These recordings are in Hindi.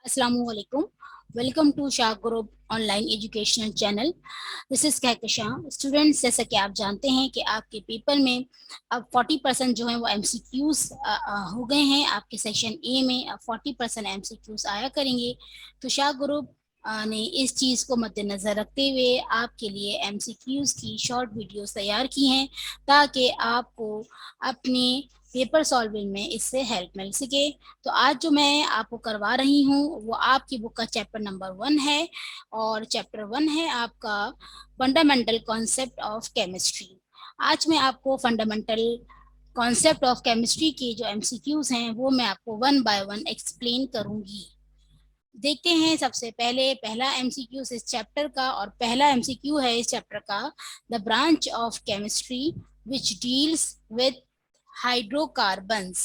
Assalamualaikum. Welcome to Shah group online educational channel. This is Kahkashan. Students, जैसा कि आप जानते हैं कि आपके पेपर में अब 40% जो है वो एमसीक्यूज हो गए हैं। आपके सेक्शन ए में अब 40% एमसीक्यूज आया करेंगे। तो शाह ग्रुप ने इस चीज़ को मद्देनज़र रखते हुए आपके लिए एमसीक्यूज की शॉर्ट वीडियोस तैयार की हैं, ताकि आपको अपने पेपर सॉल्विंग में इससे हेल्प मिल सके। तो आज जो मैं आपको करवा रही हूँ वो आपकी बुक का चैप्टर नंबर 1 है, और चैप्टर 1 है आपका फंडामेंटल कॉन्सेप्ट ऑफ केमिस्ट्री। आज मैं आपको फंडामेंटल कॉन्सेप्ट ऑफ केमिस्ट्री के जो एमसीक्यूज हैं वो मैं आपको वन बाय वन एक्सप्लेन करूंगी। देखते हैं सबसे पहले पहला एमसीक्यू इस चैप्टर का, और पहला एमसीक्यू है इस चैप्टर का, the branch of chemistry which deals with hydrocarbons.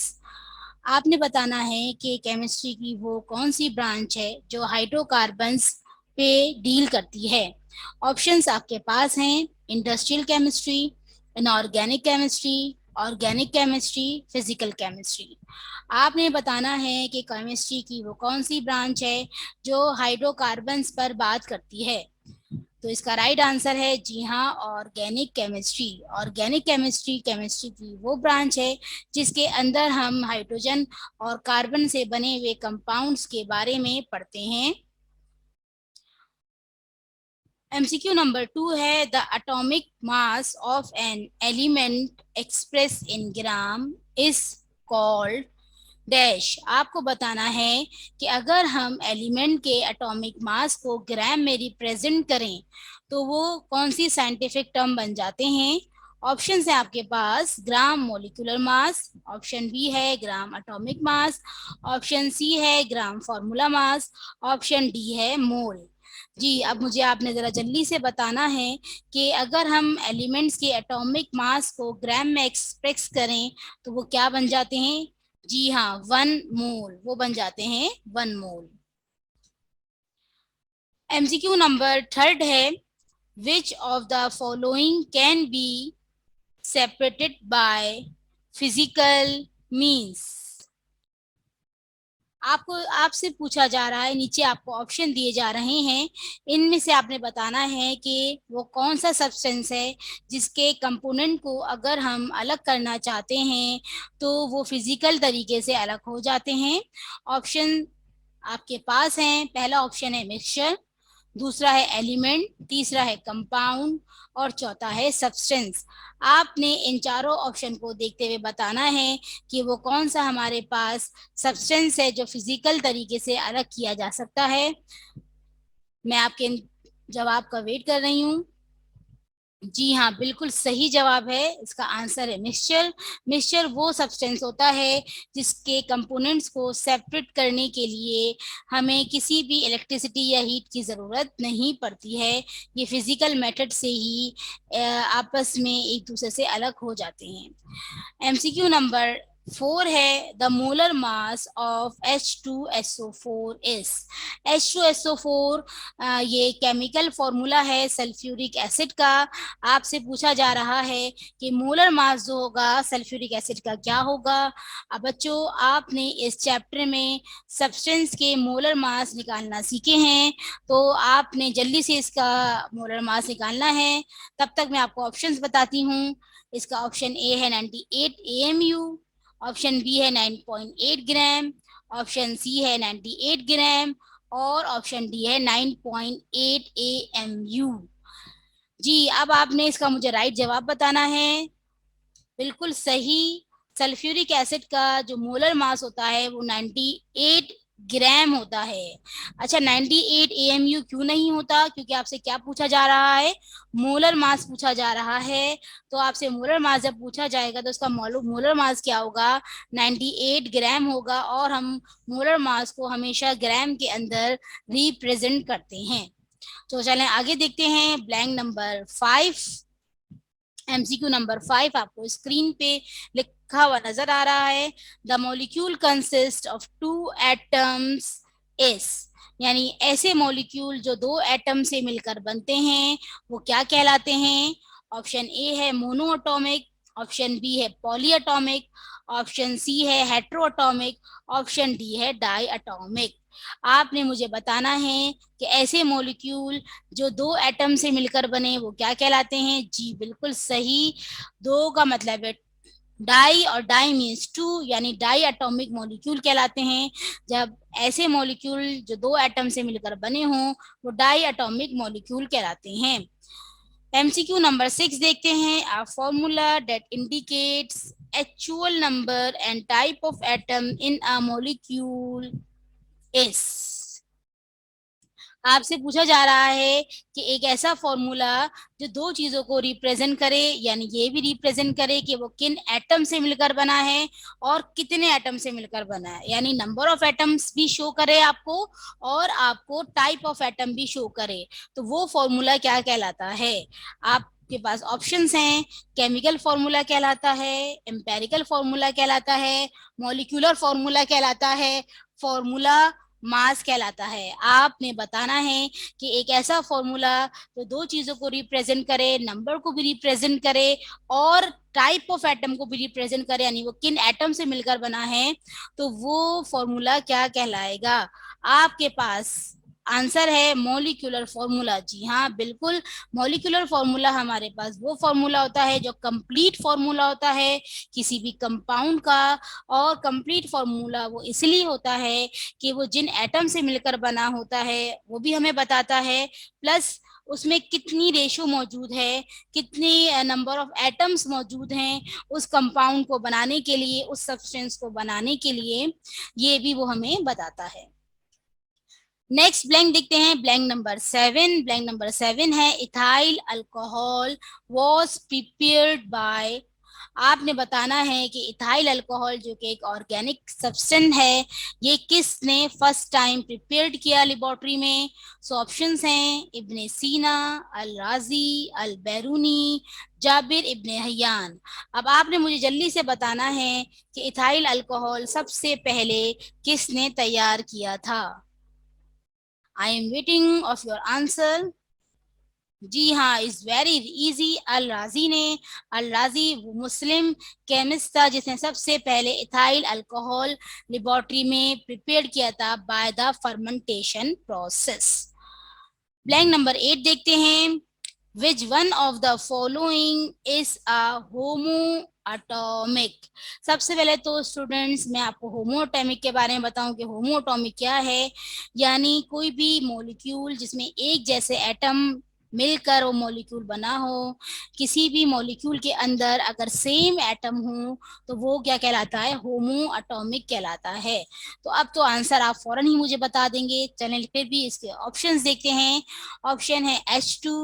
आपने बताना है कि केमिस्ट्री की वो कौन सी ब्रांच है जो हाइड्रोकार्बन्स पे डील करती है। ऑप्शंस आपके पास हैं: industrial chemistry, inorganic chemistry, organic chemistry, physical chemistry. आपने बताना है कि केमिस्ट्री की वो कौन सी ब्रांच है जो हाइड्रोकार्बन्स पर बात करती है। तो इसका राइट आंसर है जी हाँ, organic chemistry. Organic chemistry chemistry की वो ब्रांच है जिसके अंदर हम हाइड्रोजन और कार्बन से बने हुए कंपाउंड्स के बारे में पढ़ते हैं। एमसीक्यू नंबर 2 है the atomic mass of an element express in gram is called dash. आपको बताना है कि अगर हम एलिमेंट के एटॉमिक मास को ग्राम में रिप्रेजेंट करें तो वो कौन सी साइंटिफिक टर्म बन जाते हैं। ऑप्शन है आपके पास: gram molecular mass, option B है gram atomic mass, option C है gram formula mass, option D है मोल। जी, अब मुझे आपने ज़रा जल्दी से बताना है कि अगर हम एलिमेंट्स के एटॉमिक मास को ग्राम में एक्सप्रेस करें तो वो क्या बन जाते हैं। जी हाँ, 1 मोल, वो बन जाते हैं 1 मोल। एमसीक्यू नंबर 3 है which of the following can be separated by physical means. आपको आपसे पूछा जा रहा है, नीचे आपको ऑप्शन दिए जा रहे हैं, इनमें से आपने बताना है कि वो कौन सा सब्सटेंस है जिसके कंपोनेंट को अगर हम अलग करना चाहते हैं तो वो फिजिकल तरीके से अलग हो जाते हैं। ऑप्शन आपके पास हैं: पहला ऑप्शन है मिक्सचर, दूसरा है एलिमेंट, तीसरा है कंपाउंड, और चौथा है सब्सटेंस। आपने इन चारों ऑप्शन को देखते हुए बताना है कि वो कौन सा हमारे पास सब्सटेंस है जो फिजिकल तरीके से अलग किया जा सकता है। मैं आपके जवाब का वेट कर रही हूँ। जी हाँ, बिल्कुल सही जवाब है। इसका आंसर है मिक्सचर। मिक्सचर वो सब्सटेंस होता है जिसके कंपोनेंट्स को सेपरेट करने के लिए हमें किसी भी इलेक्ट्रिसिटी या हीट की ज़रूरत नहीं पड़ती है। ये फिजिकल मेथड से ही आपस में एक दूसरे से अलग हो जाते हैं। एमसीक्यू नंबर 4 है the molar mass of H2SO4 is. H2SO4 ये केमिकल फॉर्मूला है सल्फ्यूरिक एसिड का। आपसे पूछा जा रहा है कि मोलर मास जो होगा सल्फ्यूरिक एसिड का क्या होगा। अब बच्चों, आपने इस चैप्टर में सब्सटेंस के मोलर मास निकालना सीखे हैं, तो आपने जल्दी से इसका मोलर मास निकालना है। तब तक मैं आपको ऑप्शंस बताती हूँ। इसका ऑप्शन ए है 98 AMU, ऑप्शन बी है 9.8 ग्राम, ऑप्शन सी है 98 ग्राम, और ऑप्शन डी है 9.8 AMU। जी, अब आपने इसका मुझे राइट जवाब बताना है। बिल्कुल सही। सल्फ्यूरिक एसिड का जो मोलर मास होता है वो 98 ग्राम होता है। अच्छा, 98 AMU क्यों नहीं होता? क्योंकि आपसे क्या पूछा जा रहा है? मोलर मास पूछा जा रहा है। तो आपसे मोलर मास जब पूछा जाएगा तो उसका मोलर मास क्या होगा? 98 ग्राम होगा, और हम मोलर मास को हमेशा ग्राम के अंदर रिप्रेजेंट करते हैं। तो चलें आगे देखते हैं। ब्लैंक नंबर 5, एमसीक्यू नंबर 5 आपको स्क्रीन पे लिखा हुआ नजर आ रहा है। The molecule consist of 2 atoms is. यानी ऐसे मॉलिक्यूल जो 2 एटम से मिलकर बनते हैं वो क्या कहलाते हैं। ऑप्शन ए है मोनो एटॉमिक, ऑप्शन बी है पॉलीएटॉमिक, ऑप्शन सी है हेट्रोएटॉमिक, ऑप्शन डी है डाईएटॉमिक। आपने मुझे बताना है कि ऐसे मॉलिक्यूल जो दो एटम से मिलकर बने वो क्या कहलाते हैं। जी बिल्कुल सही, दो का मतलब है डाई और डाई मीन्स टू, यानी डाई एटॉमिक मॉलिक्यूल कहलाते हैं। जब ऐसे मॉलिक्यूल जो दो एटम से मिलकर बने हों वो डाई एटॉमिक मॉलिक्यूल कहलाते हैं। एमसीक्यू नंबर 6 देखते हैं। A formula that indicates actual number and type of atom in a molecule is. आपसे पूछा जा रहा है कि एक ऐसा फॉर्मूला जो दो चीजों को रिप्रेजेंट करे, यानी ये भी रिप्रेजेंट करे कि वो किन एटम से मिलकर बना है और कितने एटम से मिलकर बना है, यानी नंबर ऑफ एटम्स भी शो करे आपको और आपको टाइप ऑफ एटम भी शो करे, तो वो फॉर्मूला क्या कहलाता है। आपके पास ऑप्शंस हैं। केमिकल फॉर्मूला कहलाता है, एम्पेरिकल फॉर्मूला कहलाता है, मॉलिक्यूलर फॉर्मूला कहलाता है, फॉर्मूला मास कहलाता है। आपने बताना है कि एक ऐसा फॉर्मूला जो दो चीजों को रिप्रेजेंट करे, नंबर को भी रिप्रेजेंट करे और टाइप ऑफ एटम को भी रिप्रेजेंट करे, यानी वो किन एटम से मिलकर बना है, तो वो फॉर्मूला क्या कहलाएगा। आपके पास आंसर है मॉलिक्यूलर फॉर्मूला। जी हाँ बिल्कुल, मॉलिक्यूलर फॉर्मूला हमारे पास वो फॉर्मूला होता है जो कंप्लीट फॉर्मूला होता है किसी भी कंपाउंड का। और कंप्लीट फॉर्मूला वो इसलिए होता है कि वो जिन एटम से मिलकर बना होता है वो भी हमें बताता है, प्लस उसमें कितनी रेशो मौजूद है, कितनी नंबर ऑफ एटम्स मौजूद हैं उस कंपाउंड को बनाने के लिए, उस सब्सटेंस को बनाने के लिए, ये भी वो हमें बताता है। नेक्स्ट ब्लैंक देखते हैं, ब्लैंक नंबर 7। ब्लैंक नंबर 7 है ethyl alcohol was prepared by. आपने बताना है कि इथाइल अल्कोहल जो कि एक ऑर्गेनिक सब्सटेंस है, ये किसने फर्स्ट टाइम प्रिपेयर्ड किया लेबोरेटरी में। सो ऑप्शंस हैं इब्ने सीना, अल राजी, अल बैरूनी, जाबिर इब्ने हयान। अब आपने मुझे जल्दी से बताना है कि इथाइल अल्कोहल सबसे पहले किसने तैयार किया था। I am waiting of your answer. जी हाँ, इज वेरी इजी, अल राजी ने। अल राजी वो मुस्लिम केमिस्ट था जिसने सबसे पहले इथाइल अल्कोहल लेबोरेटरी में प्रिपेयर किया था by the fermentation process. Blank number 8 देखते हैं। Which one of the following is a homo atomic. सबसे पहले तो स्टूडेंट्स मैं आपको होमोएटॉमिक के बारे में बताऊं कि होमोएटॉमिक क्या है। यानी कोई भी मॉलिक्यूल जिसमें एक जैसे एटम मिलकर वो मॉलिक्यूल बना हो, किसी भी मॉलिक्यूल के अंदर अगर सेम एटम हो तो वो क्या कहलाता है, होमो एटॉमिक कहलाता है। तो अब तो आंसर आप फौरन ही मुझे बता देंगे। चलें फिर भी इसके ऑप्शंस देखते हैं। ऑप्शन है H2,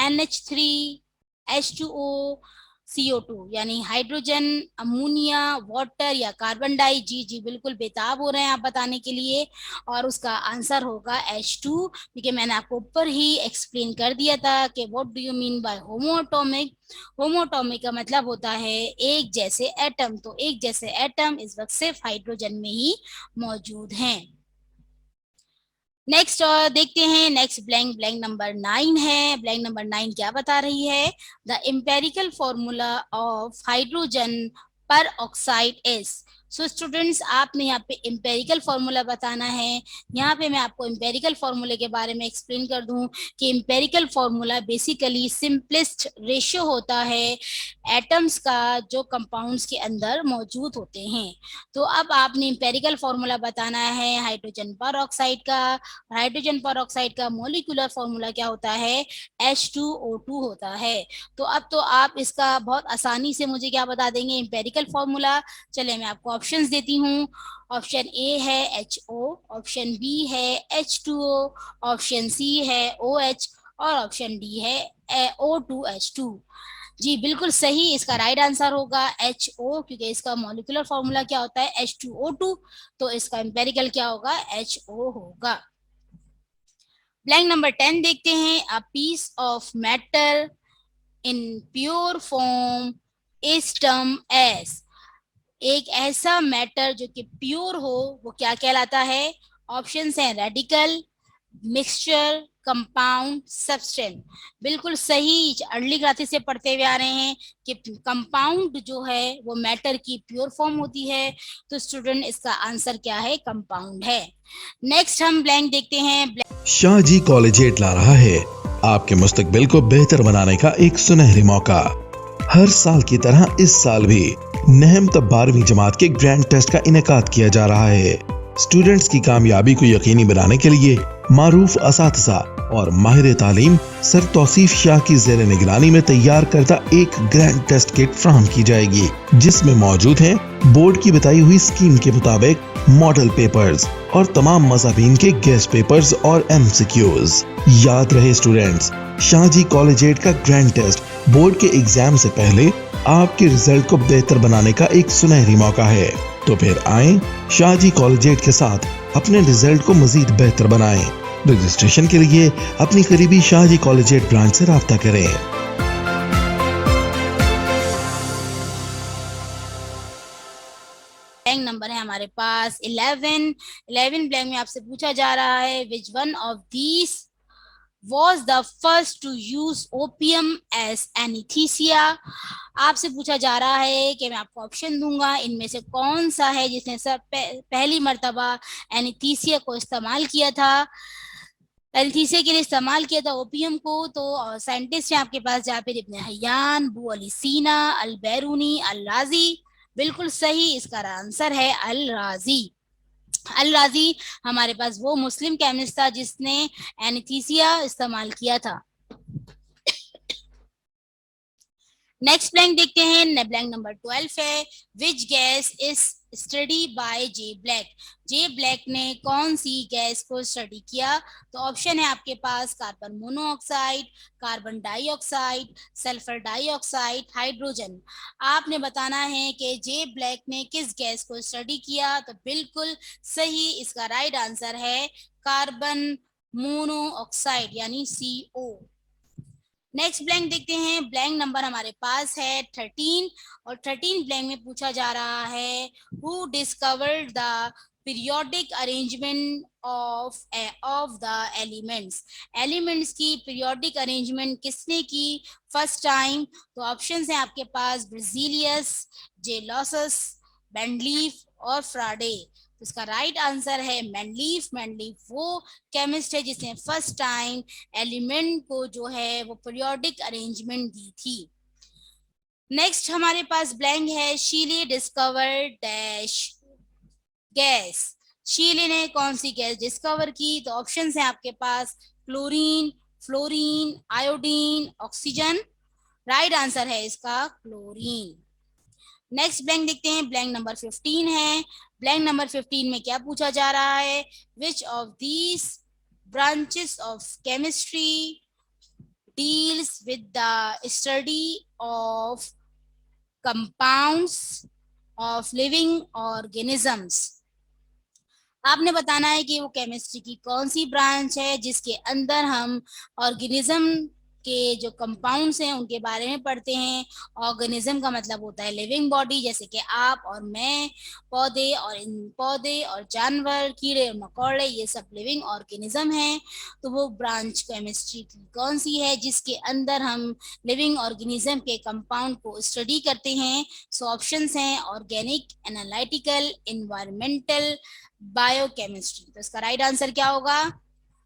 NH3, H2O, CO2, यानी हाइड्रोजन, अमोनिया, वाटर या कार्बन डाई। जी जी बिल्कुल बेताब हो रहे हैं आप बताने के लिए, और उसका आंसर होगा H2, क्योंकि मैंने आपको ऊपर ही एक्सप्लेन कर दिया था कि what do you mean by homoatomic. Homoatomic का मतलब होता है एक जैसे एटम, तो एक जैसे एटम इस वक्त सिर्फ हाइड्रोजन में ही मौजूद हैं। नेक्स्ट देखते हैं, नेक्स्ट ब्लैंक, ब्लैंक नंबर 9 है। ब्लैंक नंबर 9 क्या बता रही है। The empirical formula of hydrogen पर ऑक्साइड इज। सो स्टूडेंट्स आपने यहाँ पे एम्पेरिकल फॉर्मूला बताना है। यहाँ पे मैं आपको एम्पेरिकल फॉर्मूले के बारे में एक्सप्लेन कर दूं कि empirical formula basically simplest ratio होता है एटम्स का जो कंपाउंड्स के अंदर मौजूद होते हैं। तो अब आपने एम्पेरिकल फॉर्मूला बताना है हाइड्रोजन पर ऑक्साइड का। हाइड्रोजन पर ऑक्साइड का मॉलिक्यूलर फॉर्मूला क्या होता है, H2O2 होता है। तो अब तो आप इसका बहुत आसानी से मुझे क्या बता देंगे, एम्पेरिकल फॉर्मूला। चले मैं आपको ऑप्शंस देती हूँ। ऑप्शन ए है HO, ऑप्शन बी है H2O, ऑप्शन सी है OH और ऑप्शन डी है O2H2। जी बिल्कुल सही, इसका राइट आंसर होगा HO, क्योंकि इसका मॉलिक्यूलर फॉर्मूला क्या होता है, H2O2। तो इसका एम्पेरिकल क्या होगा, HO होगा। ब्लैंक नंबर 10 देखते हैं। A piece of matter in pure form is term as. एक ऐसा मैटर जो कि प्योर हो वो क्या कहलाता है। ऑप्शंस हैं रेडिकल, मिक्सचर, कंपाउंड सब्सटेंस। बिल्कुल सही, अर्ली क्लासेस से पढ़ते हुए आ रहे हैं कि कंपाउंड जो है वो मैटर की प्योर फॉर्म होती है। तो स्टूडेंट इसका आंसर क्या है? कंपाउंड है। नेक्स्ट हम ब्लैंक देखते हैं। शाहजी कॉलेजिएट ला रहा है आपके मुस्तकबिल को बेहतर बनाने का एक सुनहरी मौका। हर साल की तरह इस साल भी नहम 12वीं जमात के ग्रैंड टेस्ट का इनेकाद किया जा रहा है। स्टूडेंट्स की कामयाबी को यकीनी बनाने के लिए मारूफ असातिज़ा और माहिर तालीम सर तौसीफ शाह की ज़ेर निगरानी में तैयार करदा एक ग्रैंड टेस्ट किट फ्राहम की जाएगी, जिसमें मौजूद है बोर्ड की बताई हुई स्कीम के मुताबिक मॉडल पेपर्स और तमाम मज़ाबीन के गेस्ट पेपर्स और MCQs। याद रहे स्टूडेंट्स, शाहजी कॉलेजिएट का ग्रैंड टेस्ट बोर्ड के एग्जाम से पहले आपके रिजल्ट को बेहतर बनाने का एक सुनहरी मौका है। तो फिर आएं शाहजी कॉलेजिएट के साथ अपने रिजल्ट को मजीद बेहतर बनाएं। रजिस्ट्रेशन के लिए अपनी करीबी शाहजी कॉलेजिएट ब्रांच से राब्ता करें। ब्लैंक नंबर है हमारे पास 11 ब्लैंक में आपसे पूछा जा रहा है which one of these was the first to use opium as anesthesia। आपसे पूछा जा रहा है कि मैं आपको ऑप्शन दूंगा, इनमें से कौन सा है जिसने पहली मर्तबा एनेस्थीसिया को इस्तेमाल किया था, एनेस्थीसिया के लिए इस्तेमाल किया था ओपियम को। तो साइंटिस्ट हैं आपके पास जाबिर इब्न हयान, बू अली सीना, अल बैरूनी, अल राजी। बिल्कुल सही, इसका आंसर है अल राजी। अल राजी हमारे पास वो मुस्लिम केमिस्ट था जिसने एनेस्थीसिया इस्तेमाल किया था। नेक्स्ट ब्लैंक देखते हैं, ब्लैंक नंबर 12 है which gas is study by J black. J black ने कौन सी गैस को स्टडी किया? तो ऑप्शन है आपके पास carbon monoxide, carbon dioxide, sulphur dioxide, hydrogen. आपने बताना है कि जे ब्लैक ने किस गैस को स्टडी किया। तो बिल्कुल सही, इसका राइट आंसर है कार्बन मोनोऑक्साइड यानी CO। नेक्स्ट ब्लैंक देखते हैं, ब्लैंक नंबर हमारे पास है 13 और 13 ब्लैंक में पूछा जा रहा है who discovered the periodic arrangement of the elements की पीरियोडिक अरेंजमेंट किसने की फर्स्ट टाइम? तो ऑप्शंस हैं आपके पास ब्रिजिलियस, जेलोसस, बेंडलीफ और फ्राडे। तो इसका राइट आंसर है मेंडलीफ। मेंडलीफ वो केमिस्ट है जिसने फर्स्ट टाइम एलिमेंट को जो है वो पीरियोडिक अरेंजमेंट दी थी। नेक्स्ट हमारे पास ब्लैंक है शीले डिस्कवर्ड डैश गैस। शीले ने कौन सी गैस डिस्कवर की? तो ऑप्शंस हैं आपके पास chlorine, fluorine, iodine, oxygen. Right answer है इसका क्लोरीन। नेक्स्ट ब्लैंक देखते हैं, ब्लैंक नंबर 15 है। ब्लैंक नंबर 15 में क्या पूछा जा रहा है? Which of these branches of chemistry deals with the study of compounds of living organisms. आपने बताना है कि वो केमिस्ट्री की कौन सी ब्रांच है जिसके अंदर हम ऑर्गेनिज्म के जो कंपाउंड्स हैं उनके बारे में पढ़ते हैं। ऑर्गेनिज्म का मतलब होता है लिविंग बॉडी, जैसे कि आप और मैं, पौधे और जानवर, कीड़े और मकोड़े, ये सब लिविंग ऑर्गेनिज्म हैं। तो वो ब्रांच केमिस्ट्री की कौन सी है जिसके अंदर हम लिविंग ऑर्गेनिज्म के कंपाउंड को स्टडी करते हैं? सो ऑप्शंस हैं ऑर्गेनिक, एनालिटिकल, एनवायरमेंटल, बायोकेमिस्ट्री। तो इसका राइट आंसर क्या होगा?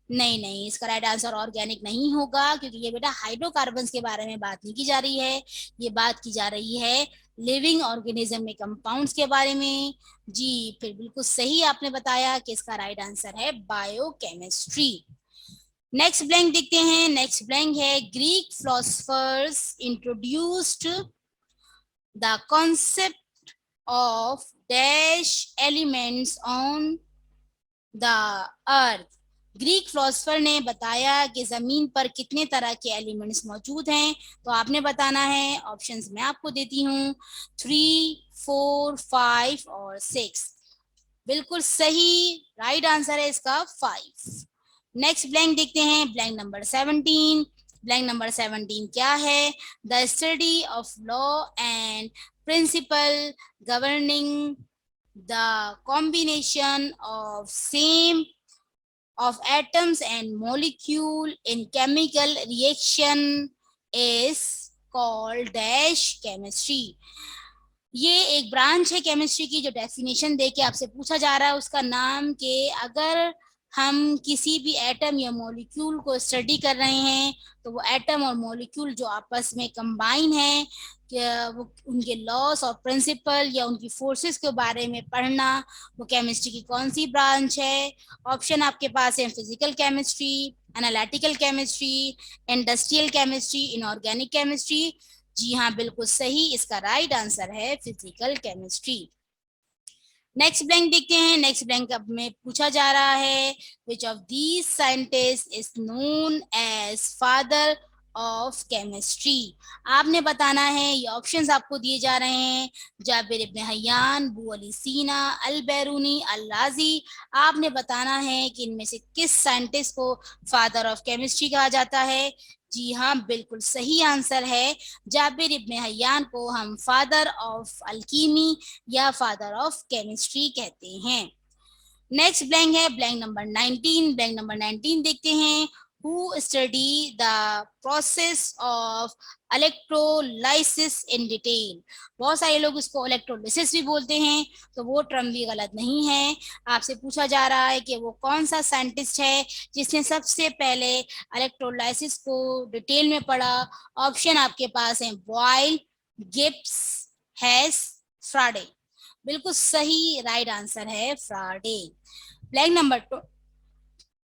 नहीं, इसका राइट आंसर ऑर्गेनिक नहीं होगा, क्योंकि ये बेटा हाइड्रोकार्बन्स के बारे में बात नहीं की जा रही है, ये बात की जा रही है लिविंग ऑर्गेनिज्म में कंपाउंड्स के बारे में। जी फिर बिल्कुल सही आपने बताया कि इसका राइट आंसर है बायोकेमिस्ट्री। नेक्स्ट ब्लैंक देखते हैं, नेक्स्ट ब्लैंक है Greek philosophers introduced the concept of dash elements on the earth. Greek philosopher ने बताया कि जमीन पर कितने तरह के एलिमेंट्स मौजूद हैं। तो आपने बताना है, ऑप्शंस मैं आपको देती हूँ 3, 4, 5 और 6। बिल्कुल सही, राइट आंसर है इसका 5। नेक्स्ट ब्लैंक देखते हैं, ब्लैंक नंबर 17। ब्लैंक नंबर 17 क्या है? The study of law and principle governing the combination of same of atoms and molecule in chemical reaction is called dash chemistry. ये एक ब्रांच है केमिस्ट्री की जो डेफिनेशन दे के आपसे पूछा जा रहा है उसका नाम, कि अगर हम किसी भी एटम या मॉलिक्यूल को स्टडी कर रहे हैं तो वो एटम और मॉलिक्यूल जो आपस में कंबाइन है, क्या वो उनके लॉस और प्रिंसिपल या उनकी फोर्सेस के बारे में पढ़ना, वो केमिस्ट्री की कौन सी ब्रांच है? ऑप्शन आपके पास है physical chemistry, analytical chemistry, industrial chemistry, inorganic chemistry. जी हाँ, बिल्कुल सही, इसका राइट आंसर है फिजिकल केमिस्ट्री। नेक्स्ट ब्लैंक देखते हैं। नेक्स्ट ब्लैंक अब में पूछा जा रहा है, which of these scientist is known as father of chemistry. आपने बताना है, ये ऑप्शंस आपको दिए जा रहे हैं, जाबिर इब्न हय्यान, अबू अली सीना, अल बैरूनी, अल राजी। आपने बताना है कि इनमें से किस साइंटिस्ट को फादर ऑफ केमिस्ट्री कहा जाता है। जी हाँ, बिल्कुल सही आंसर है, जाबिर इब्न हय्यान को हम फादर ऑफ अल्कीमी या फादर ऑफ केमिस्ट्री कहते हैं। नेक्स्ट ब्लैंक है ब्लैंक नंबर 19। ब्लैंक नंबर 19 देखते हैं, who study the process of electrolysis in detail। बहुत सारे लोग इसको इलेक्ट्रोलिसिस भी बोलते हैं, तो वो टर्म भी गलत नहीं है। आपसे पूछा जा रहा है कि वो कौन सा साइंटिस्ट है जिसने सबसे पहले इलेक्ट्रोलाइसिस को डिटेल में पढ़ा। ऑप्शन आपके पास है बॉयल, गिब्स, हेस, फ्राडे। बिल्कुल सही, राइट आंसर है फ्राडे। ब्लैंक नंबर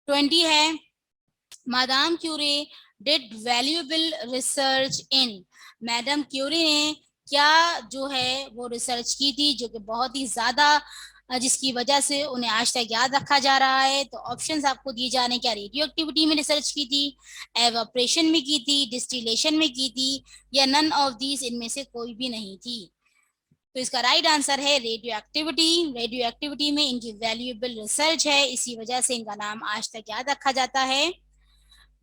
20 है, madam Curie did valuable research in. Madam Curie ने क्या जो है वो रिसर्च की थी जो कि बहुत ही ज्यादा, जिसकी वजह से उन्हें आज तक याद रखा जा रहा है। तो ऑप्शंस आपको दिए जा रहे हैं, क्या रेडियो एक्टिविटी में रिसर्च की थी, एवापोरेशन में की थी, डिस्टिलेशन में की थी, या नन ऑफ दीज, इनमें से कोई भी नहीं थी। तो इसका राइट आंसर है रेडियो एक्टिविटी। रेडियो एक्टिविटी में इनकी वैल्यूएबल रिसर्च है, इसी वजह से इनका नाम आज तक याद रखा जाता है।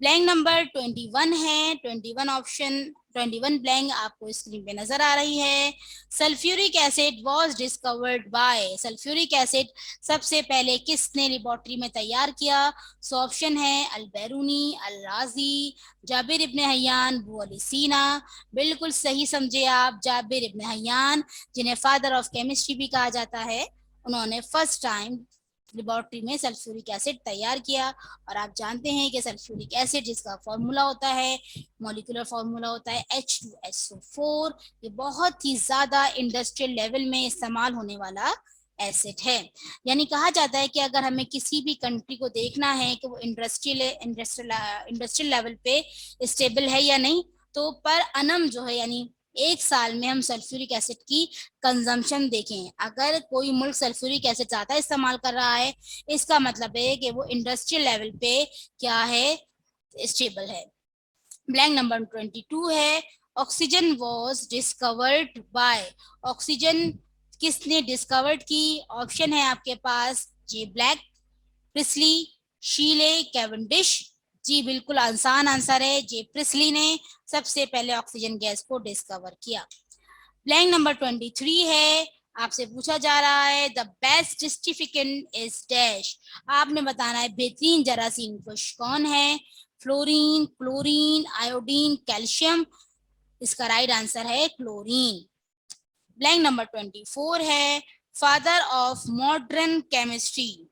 ब्लैंक नंबर 21 है। 21 ऑप्शन, 21 ब्लैंक आपको स्क्रीन पे नजर आ रही है। Sulphuric acid was discovered by. Sulphuric acid सबसे पहले किसने लेबोरेटरी में तैयार किया? सो ऑप्शन है अल बैरूनी, अल राजी, जाबिर इब्न हय्यान, अबू अली सीना। बिल्कुल सही समझे आप, जाबिर इब्न हय्यान, जिन्हें फादर ऑफ केमिस्ट्री भी कहा जाता है, उन्होंने फर्स्ट टाइम लेबोरेटरी में सल्फ्यूरिक एसिड तैयार किया। और आप जानते हैं कि सल्फ्यूरिक एसिड जिसका फॉर्मूला होता है, मॉलिक्यूलर फॉर्मूला होता है H2SO4, ये बहुत ही ज्यादा इंडस्ट्रियल लेवल में इस्तेमाल होने वाला एसिड है। यानी कहा जाता है कि अगर हमें किसी भी कंट्री को देखना है कि वो इंडस्ट्रियल लेवल पे स्टेबल है या नहीं, तो पर अनम जो है, यानी एक साल में हम सल्फ्यूरिक एसिड की कंजम्पशन देखें, अगर कोई मुल्क सल्फ्यूरिक एसिड ज्यादा इस्तेमाल कर रहा है, इसका मतलब है कि वो इंडस्ट्रियल लेवल पे क्या है, स्टेबल है। ब्लैंक नंबर 22 है, oxygen was discovered by. Oxygen किसने डिस्कवर्ड की? ऑप्शन है आपके पास जे ब्लैक, प्रिस्ली, शीले, कैवेंडिश। जी बिल्कुल आसान आंसर है, जे प्रिस्ली ने सबसे पहले ऑक्सीजन गैस को डिस्कवर किया। ब्लैंक नंबर 23 है, आपसे पूछा जा रहा है द बेस्ट डिस्टिफिकेंट इज डैश। आपने बताना है बेहतरीन जरासीन कुश कौन है? Fluorine, chlorine, iodine, calcium. इसका राइट आंसर है क्लोरीन। ब्लैंक नंबर 24 है, father of modern chemistry.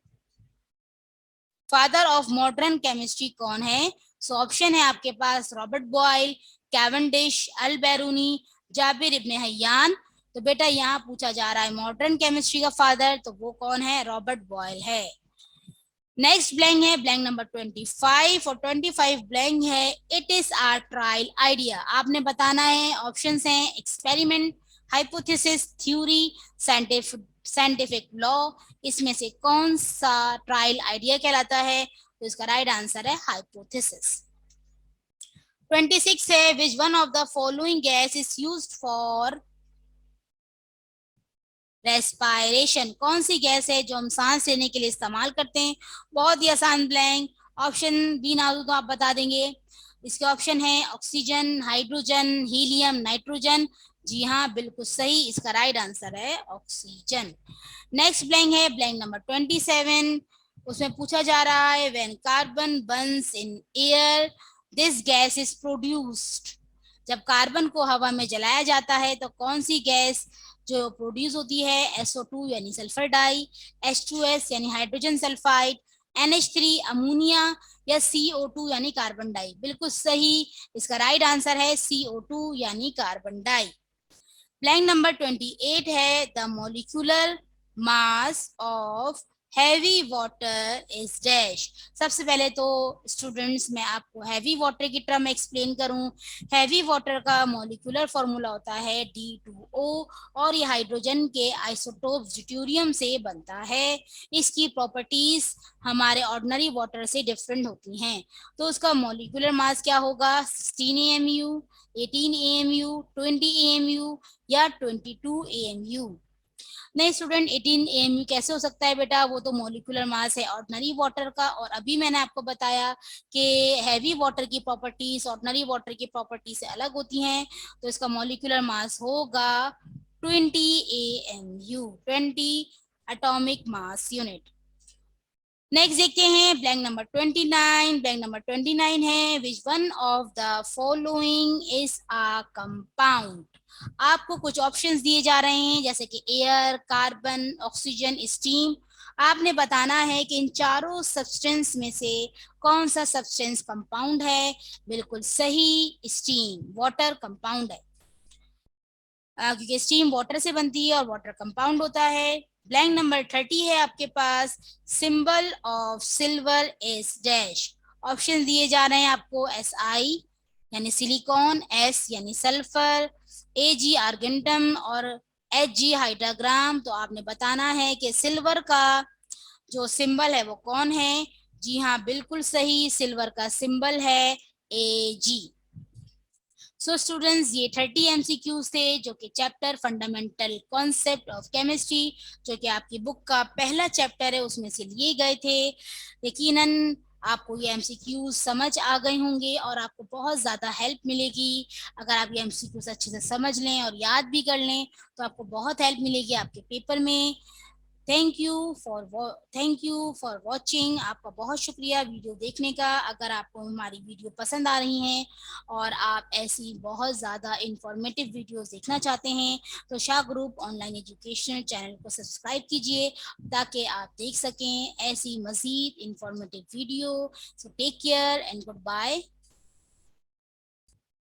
Father of modern chemistry कौन है? सो ऑप्शन है आपके पास रॉबर्ट बॉयल, कैवेंडिश, अल बैरूनी, जाबिर इब्न हय्यान। तो बेटा यहाँ पूछा जा रहा है मॉडर्न केमिस्ट्री का फादर, तो वो कौन है? रॉबर्ट बॉयल है। नेक्स्ट ब्लैंक है ब्लैंक नंबर 25, और 25 ब्लैंक है, it is are trial idea. आपने बताना है, ऑप्शंस हैं experiment, hypothesis, theory, scientific law. इसमें से कौन सा ट्रायल आइडिया कहलाता है? तो इसका राइट आंसर है हाइपोथेसिस। 26 है, which one of the following gas is used for respiration. कौन सी गैस है जो हम सांस लेने के लिए इस्तेमाल करते हैं? बहुत ही आसान ब्लैंक, ऑप्शन भी ना दो तो आप बता देंगे। इसके ऑप्शन है ऑक्सीजन, हाइड्रोजन, हीलियम, नाइट्रोजन। जी हाँ, बिल्कुल सही, इसका राइट आंसर है ऑक्सीजन। नेक्स्ट ब्लैंक है ब्लैंक नंबर 27, उसमें पूछा जा रहा है when carbon Burns in air this gas is produced. जब कार्बन को हवा में जलाया जाता है तो कौन सी गैस जो प्रोड्यूस होती है? SO2 यानी सल्फर डाई, H2S यानी हाइड्रोजन सल्फाइड, NH3 अमोनिया, या CO2 यानी कार्बन डाई। बिल्कुल सही, इसका राइट आंसर है CO2 यानी कार्बन डाई। ब्लैंक नंबर 28 है the molecular mass of heavy water is dash. सबसे पहले तो स्टूडेंट्स मैं आपको हैवी वाटर की टर्म एक्सप्लेन करूं। हैवी वाटर का मॉलिक्यूलर फॉर्मूला होता है D2O और ये हाइड्रोजन के आइसोटोप ड्यूटेरियम से बनता है। इसकी प्रॉपर्टीज हमारे ऑर्डिनरी वाटर से डिफरेंट होती हैं। तो उसका मॉलिक्यूलर मास क्या होगा? 16 AMU, 18 AMU, 20 AMU या 22 AMU। नहीं स्टूडेंट, 18 AMU कैसे हो सकता है बेटा? वो तो मॉलिक्यूलर मास है ऑर्डिनरी वाटर का, और अभी मैंने आपको बताया कि हैवी वाटर की प्रॉपर्टीज ऑर्डिनरी वाटर की प्रॉपर्टी से अलग होती हैं। तो इसका मॉलिक्यूलर मास होगा 20 AMU, 20 atomic mass unit. Next देखते हैं ब्लैंक नंबर 29। ब्लैंक नंबर 29 है which one of the following is a compound. आपको कुछ ऑप्शंस दिए जा रहे हैं जैसे कि एयर, कार्बन, ऑक्सीजन, स्टीम। आपने बताना है कि इन चारों सब्सटेंस में से कौन सा सब्सटेंस कंपाउंड है। बिल्कुल सही, स्टीम वाटर कंपाउंड है, क्योंकि स्टीम वाटर से बनती है और वाटर कंपाउंड होता है। ब्लैंक नंबर 30 है आपके पास symbol of silver is dash. Option दिए जा रहे हैं आपको Si यानी सिलिकॉन, S यानी सल्फर, Ag आर्गेंटम और Hg हाइड्राग्राम। तो आपने बताना है कि सिल्वर का जो सिंबल है वो कौन है। जी हाँ, बिल्कुल सही, सिल्वर का सिंबल है Ag। सो स्टूडेंट्स, ये 30 MCQs थे जो कि chapter fundamental concept of chemistry, जो कि आपकी बुक का पहला चैप्टर है, उसमें से लिए गए थे। यकीनन आपको ये MCQs समझ आ गए होंगे और आपको बहुत ज़्यादा हेल्प मिलेगी। अगर आप ये MCQs अच्छे से समझ लें और याद भी कर लें तो आपको बहुत हेल्प मिलेगी आपके पेपर में। Thank you for watching. आपका बहुत शुक्रिया वीडियो देखने का। अगर आपको हमारी वीडियो पसंद आ रही हैं और आप ऐसी बहुत ज़्यादा इंफॉर्मेटिव वीडियोस देखना चाहते हैं तो Shah group online educational channel को सब्सक्राइब कीजिए ताकि आप देख सकें ऐसी मज़ीद informative video. So take care and good bye.